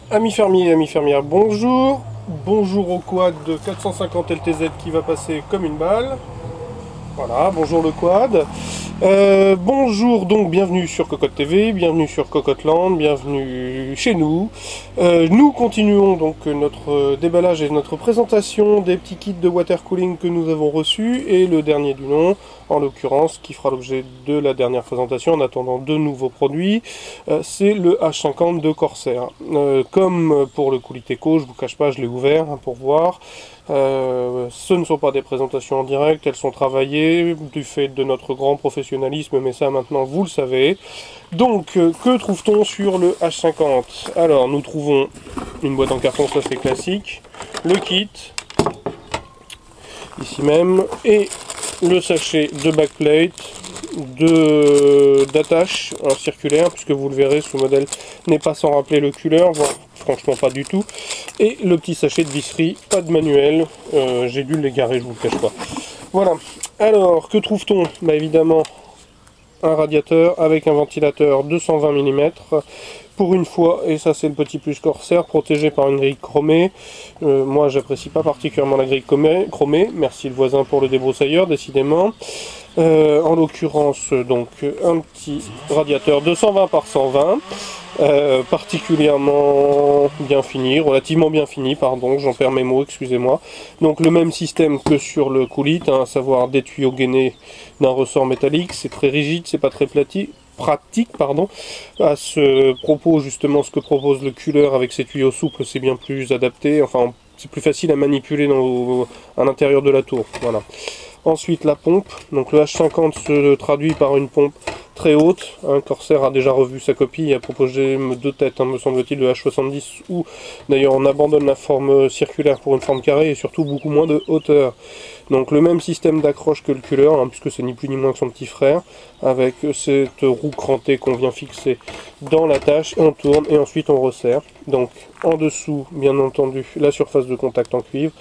Amis fermiers et amis fermières, bonjour. Bonjour au quad de 450 LTZ qui va passer comme une balle. Voilà, bonjour le quad. Bonjour donc, bienvenue sur Cocotte TV, bienvenue sur Cocotte Land, bienvenue chez nous. Nous continuons donc notre déballage et notre présentation des petits kits de water cooling que nous avons reçus et le dernier du nom, en l'occurrence, qui fera l'objet de la dernière présentation en attendant de nouveaux produits, c'est le H50 de Corsair. Comme pour le Cooliteco, je vous cache pas, je l'ai ouvert pour voir. Ce ne sont pas des présentations en direct, elles sont travaillées du fait de notre grand professionnalisme, mais ça maintenant vous le savez. Donc, que trouve-t-on sur le H50? Alors, nous trouvons une boîte en carton, ça c'est classique, le kit, ici même, et le sachet de backplate, d'attache circulaire, puisque vous le verrez, ce modèle n'est pas sans rappeler le culeur, voire franchement pas du tout, et le petit sachet de visserie, pas de manuel, j'ai dû l'égarer, je vous le cache pas. Voilà, alors que trouve-t-on? Bah évidemment un radiateur avec un ventilateur de 120 mm pour une fois, et ça c'est le petit plus Corsair, protégé par une grille chromée. Moi j'apprécie pas particulièrement la grille chromée, merci le voisin pour le débroussailleur décidément. En l'occurrence donc un petit radiateur de 120 par 120, particulièrement bien fini, relativement bien fini, pardon, j'en perds mes mots, excusez-moi. Donc le même système que sur le Coolite, à savoir des tuyaux gainés d'un ressort métallique, c'est très rigide, c'est pas très pratique, pardon. À ce propos, justement, ce que propose le Kühler avec ses tuyaux souples, c'est bien plus adapté, enfin c'est plus facile à manipuler à l'intérieur de la tour, voilà. Ensuite la pompe, donc le H50 se traduit par une pompe très haute. Corsair a déjà revu sa copie et a proposé deux têtes, me semble-t-il, le H70, où d'ailleurs on abandonne la forme circulaire pour une forme carrée et surtout beaucoup moins de hauteur. Donc le même système d'accroche que le Kühler, puisque c'est ni plus ni moins que son petit frère, avec cette roue crantée qu'on vient fixer dans l'attache, on tourne et ensuite on resserre. Donc en dessous, bien entendu, la surface de contact en cuivre,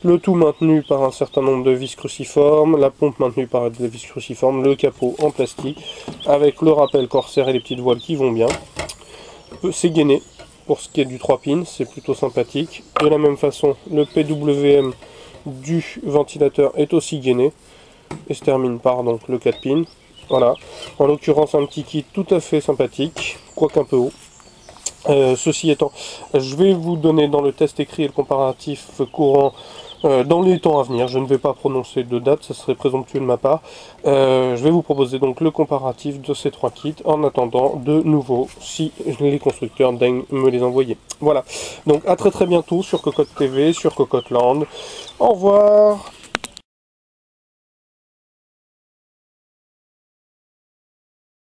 le tout maintenu par un certain nombre de vis cruciformes, la pompe maintenue par des vis cruciformes, le capot en plastique, avec le rappel Corsair et les petites voiles qui vont bien. C'est gainé, pour ce qui est du 3 pins, c'est plutôt sympathique. De la même façon, le PWM du ventilateur est aussi gainé, et se termine par donc le 4 pins. Voilà, en l'occurrence un petit kit tout à fait sympathique, quoique un peu haut. Ceci étant, je vais vous donner dans le test écrit et le comparatif courant dans les temps à venir. Je ne vais pas prononcer de date, ça serait présomptueux de ma part. Je vais vous proposer donc le comparatif de ces trois kits en attendant de nouveau si les constructeurs daignent me les envoyer. Voilà, donc à très bientôt sur Cocotte TV, sur Cocotte Land. Au revoir.